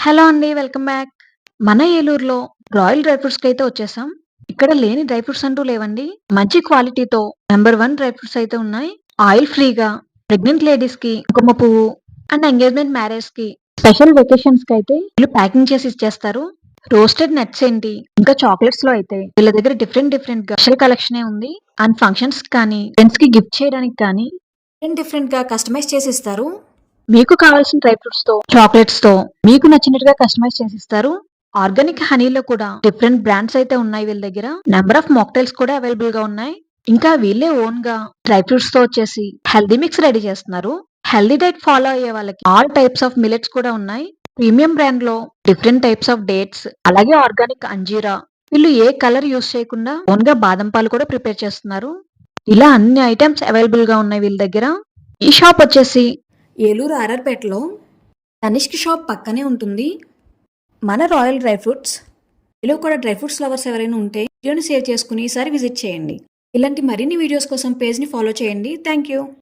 Hello అండి. Welcome back. మన ఏలూరులో రాయల్ డ్రై ఫ్రూట్స్‌కైతే వచ్చేసాం. ఇక్కడ లేని డ్రై ఫ్రూట్స్ అంటూ లేవండి. మంచి క్వాలిటీతో నంబర్ 1 డ్రై ఫ్రూట్స్ అయితే ఉన్నాయి. ఆయిల్ ఫ్రీగా ప్రెగ్నెంట్ లేడీస్‌కి కుంకుమ పువ్వు అండ్ ఎంగేజ్‌మెంట్ మ్యారేజ్‌కి స్పెషల్ వెకేషన్స్‌కైతే వీళ్ళు ప్యాకింగ్ చేసి ఇచ్చేస్తారు. రోస్టెడ్ నట్స్ ఏంటి, ఇంకా చాక్లెట్స్‌లో అయితే వీళ్ళ దగ్గర డిఫరెంట్‌గా స్పెషల్ కలెక్షనే ఉంది. అండ్ ఫంక్షన్స్‌కి కానీ, ఫ్రెండ్స్‌కి గిఫ్ట్ చేయడానికి కానీ డిఫరెంట్‌గా కస్టమైజ్ చేసి ఇస్తారు. మీకు కావాల్సిన డ్రై ఫ్రూట్స్‌తో, చాక్లెట్స్‌తో మీకు నచ్చినట్టుగా కస్టమైజ్ చేసిస్తారు. ఆర్గానిక్ హనీలో కూడా డిఫరెంట్ బ్రాండ్స్ అయితే ఉన్నాయి వీళ్ళ దగ్గర. నంబర్ ఆఫ్ మాక్‌టైల్స్ కూడా అవైలబుల్‌గా ఉన్నాయి. ఇంకా వీళ్ళే ఓన్‌గా డ్రై ఫ్రూట్స్‌తో వచ్చేసి హెల్తీ మిక్స్ రెడీ చేస్తున్నారు. హెల్తీ డైట్ ఫాలో అయ్యే వాళ్ళకి ఆల్ టైప్స్ ఆఫ్ మిల్లెట్స్ కూడా ఉన్నాయి. ప్రీమియం బ్రాండ్‌లో డిఫరెంట్ టైప్స్ ఆఫ్ డేట్స్, అలాగే ఆర్గానిక్ అంజీరా. వీళ్ళు ఏ కలర్ యూజ్ చేయకుండా ఓన్‌గా బాదం పాలు కూడా ప్రిపేర్ చేస్తున్నారు. ఇలా అన్ని ఐటెమ్స్ అవైలబుల్‌గా ఉన్నాయి వీళ్ళ దగ్గర. ఈ షాప్ వచ్చేసి ఏలూరు ఆర్ఆర్‌పేటలో తనిష్క్ షాప్ పక్కనే ఉంటుంది. మన రాయల్ డ్రై ఫ్రూట్స్. మీలో కూడా డ్రై ఫ్రూట్స్ లవర్స్ ఎవరైనా ఉంటే వీడియోని సేవ్ చేసుకుని ఈసారి విజిట్ చేయండి. ఇలాంటి మరిన్ని వీడియోస్ కోసం పేజ్‌ని ఫాలో చేయండి. Thank you.